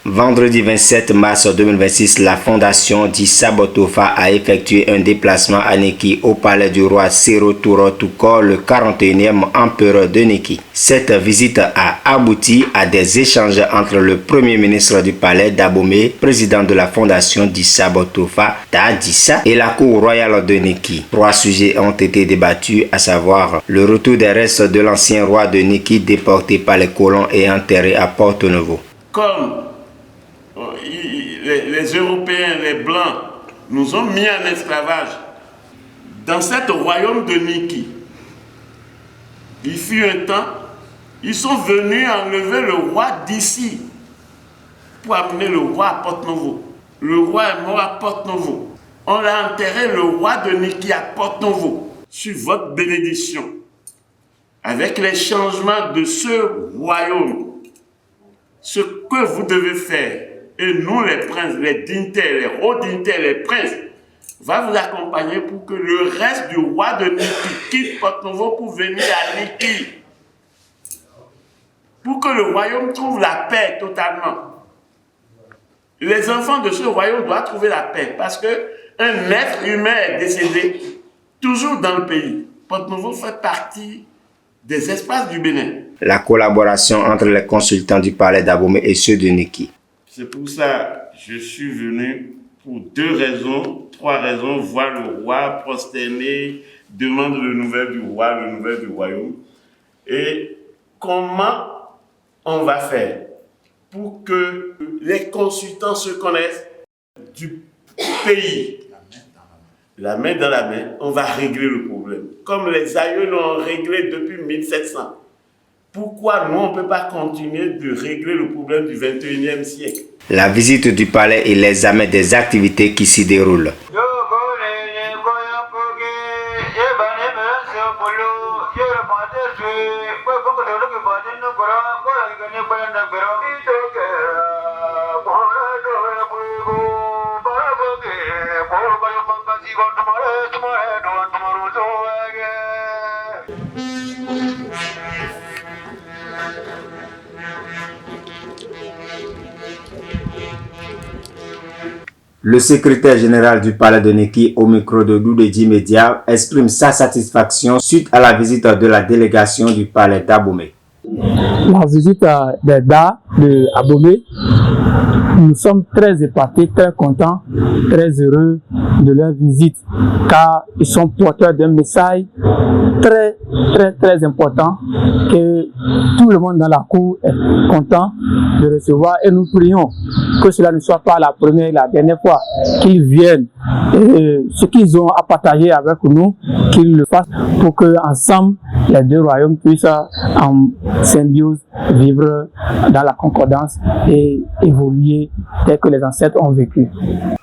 Vendredi 27 mars 2026, la fondation d'Issa Botofa a effectué un déplacement à Neki au palais du roi Sero Touro Toukor, le 41e empereur de Neki. Cette visite a abouti à des échanges entre le premier ministre du palais d'Abomey, président de la fondation d'Issa Botofa, Dissa, et la cour royale de Neki. 3 sujets ont été débattus, à savoir le retour des restes de l'ancien roi de Neki déporté par les colons et enterré à Porto-Novo. Comme les Européens, les Blancs, nous ont mis en esclavage dans cet royaume de Neki. Il fut un temps, ils sont venus enlever le roi d'ici pour amener le roi à Porto-Novo. Le roi est mort à Porto-Novo. On a enterré le roi de Neki à Porto-Novo. Sur votre bénédiction, avec les changements de ce royaume, ce que vous devez faire, et nous les princes, les dignitaires, les hauts dignitaires, les princes, va vous accompagner pour que le reste du roi de Neki quitte Porto-Novo pour venir à Neki. Pour que le royaume trouve la paix totalement. Les enfants de ce royaume doivent trouver la paix parce qu'un être humain est décédé toujours dans le pays. Porto-Novo fait partie des espaces du Bénin. La collaboration entre les consultants du palais d'Abomey et ceux de Neki. C'est pour ça que je suis venu pour 3 raisons, voir le roi prosterner, demander le nouvelle du roi, le nouvelle du royaume. Et comment on va faire pour que les consultants se connaissent du pays. La main dans la main, on va régler le problème. Comme les aïeux l'ont réglé depuis 1700. Pourquoi nous, on ne peut pas continuer de régler le problème du 21e siècle? La visite du palais et l'examen des activités qui s'y déroulent. Le secrétaire général du palais de Neki, au micro de Doudédi Média, exprime sa satisfaction suite à la visite de la délégation du palais d'Abomey. La visite des DA de Abomey, nous sommes très épatés, très contents, très heureux de leur visite, car ils sont porteurs d'un message très important que tout le monde dans la cour est content de recevoir, et nous prions que cela ne soit pas la première et la dernière fois qu'ils viennent, et ce qu'ils ont à partager avec nous, qu'ils le fassent pour que ensemble les deux royaumes puissent en symbiose vivre dans la concordance et évoluer tel que les ancêtres ont vécu.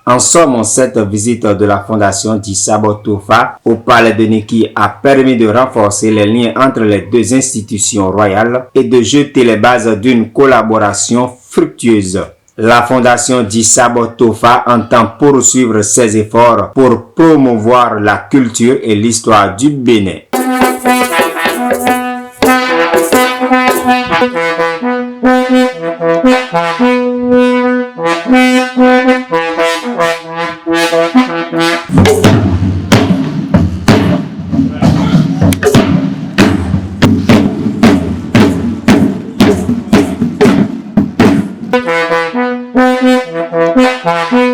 En somme, cette visite de la fondation d'Issa Botofa au palais de Neki a permis de renforcer les liens entre les deux institutions royales et de jeter les bases d'une collaboration fructueuse. La fondation d'Issa Botofa entend poursuivre ses efforts pour promouvoir la culture et l'histoire du Bénin. Thank you.